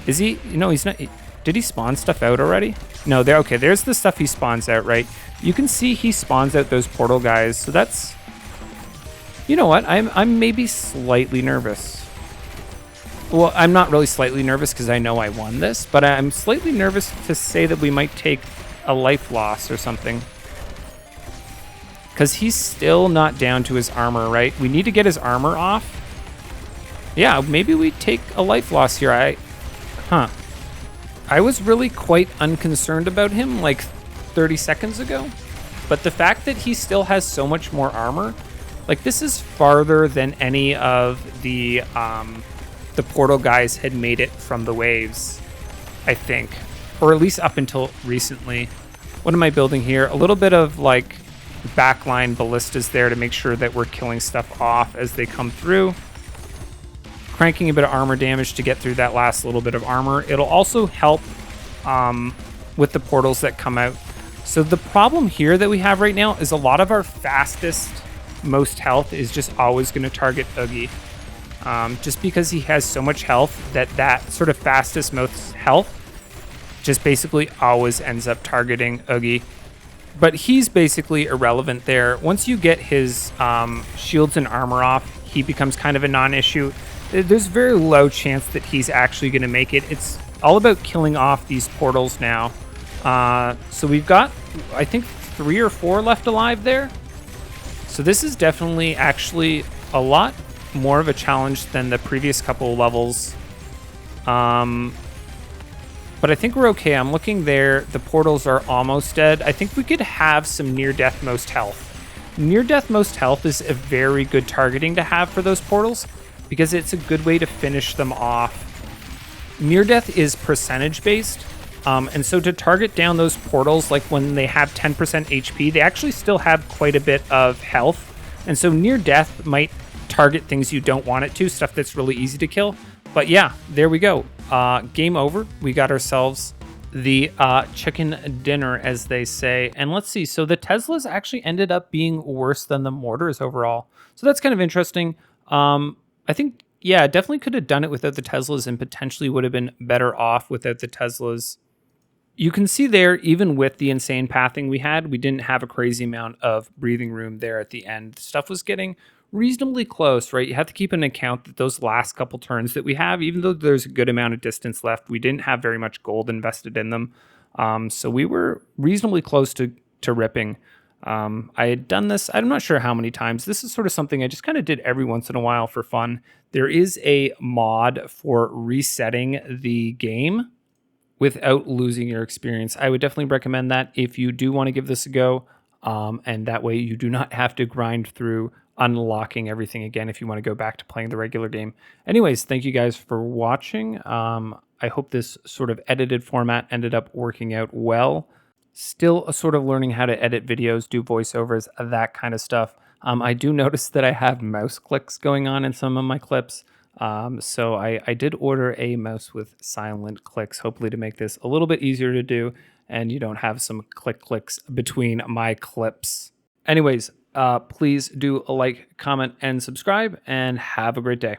Is he? No, he's not. Did he spawn stuff out already? No, there. Okay, there's the stuff he spawns out, right? You can see he spawns out those portal guys. So that's, you know what? I'm maybe slightly nervous. Well, I'm not really slightly nervous because I know I won this, but I'm slightly nervous to say that we might take a life loss or something. Because he's still not down to his armor, right? We need to get his armor off. Yeah, maybe we take a life loss here. I was really quite unconcerned about him like 30 seconds ago. But the fact that he still has so much more armor, like this is farther than any of the portal guys had made it from the waves, I think. Or at least up until recently. What am I building here? A little bit of like backline ballistas there to make sure that we're killing stuff off as they come through. Cranking a bit of armor damage to get through that last little bit of armor. It'll also help with the portals that come out. So the problem here that we have right now is a lot of our fastest, most health is just always going to target Oogie. Just because he has so much health that sort of fastest, most health just basically always ends up targeting Oogie. But he's basically irrelevant there. Once you get his shields and armor off, he becomes kind of a non-issue. There's very low chance that he's actually going to make it. It's all about killing off these portals now. So we've got, I think, 3 or 4 left alive there. So this is definitely actually a lot more of a challenge than the previous couple levels. But I think we're okay. I'm looking there. The portals are almost dead. I think we could have some near-death most health. Near-death most health is a very good targeting to have for those portals because it's a good way to finish them off. Near-death is percentage-based. And so to target down those portals, like when they have 10% HP, they actually still have quite a bit of health. And so near-death might target things you don't want it to, stuff that's really easy to kill. But yeah, there we go. Game over. We got ourselves the chicken dinner, as they say. And let's see. So the Teslas actually ended up being worse than the mortars overall. So that's kind of interesting. I think, yeah, definitely could have done it without the Teslas and potentially would have been better off without the Teslas. You can see there, even with the insane pathing we had, we didn't have a crazy amount of breathing room there at the end. Stuff was getting reasonably close, right? You have to keep in account that those last couple turns that we have, even though there's a good amount of distance left, we didn't have very much gold invested in them. So we were reasonably close to ripping. I had done this, I'm not sure how many times. This is sort of something I just kind of did every once in a while for fun. There is a mod for resetting the game without losing your experience. I would definitely recommend that if you do want to give this a go. And that way you do not have to grind through unlocking everything again if you want to go back to playing the regular game. Anyways, thank you guys for watching. I hope this sort of edited format ended up working out well. Still sort of learning how to edit videos, do voiceovers, that kind of stuff. I do notice that I have mouse clicks going on in some of my clips. So I did order a mouse with silent clicks, hopefully to make this a little bit easier to do and you don't have some clicks between my clips. Anyways, please do a like, comment, and subscribe, and have a great day.